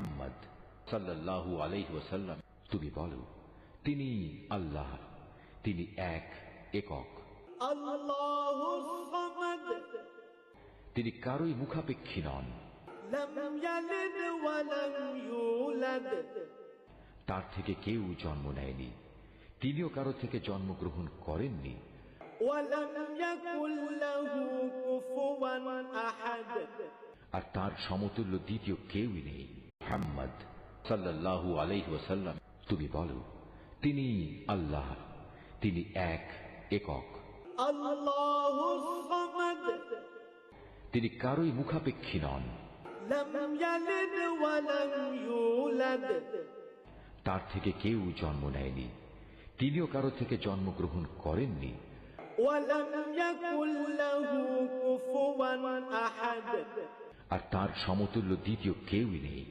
মুহাম্মদ সাল্লাল্লাহু আলাইহি ওয়াসাল্লাম, তুমি বলো, তিনি আল্লাহ, তিনি এক একক, আল্লাহুস সামাদ, তিনি কারোই মুখাপেক্ষী নন, লাম ইয়ালিদ ওয়া লাম ইউলাদ, তার থেকে কেউ জন্ম নেয়নি, তিনিও কারো থেকে জন্মগ্রহণ করেননি, ওয়া লাম ইয়াকুল লাহু কুফুওয়ান আহাদ, আর তার সমতুল্য দ্বিতীয় কেউই নেই। মুহাম্মদ সাল্লাল্লাহু আলাইহি ওয়াসাল্লাম, তুমি বলো, তিনি আল্লাহ, তিনি এক একক, আল্লাহুস সামাদ, তিনি কারোই মুখাপেক্ষী নন, লাম ইয়ালিদ ওয়া লাম ইউলাদ, তার থেকে কেউ জন্ম নেয়নি, তিনিও কারো থেকে জন্মগ্রহণ করেননি, ওয়া লাম ইয়াকুল লাহু কুফুওয়ান আহাদ, আর তার সমতুল্য দ্বিতীয় কেউই নেই।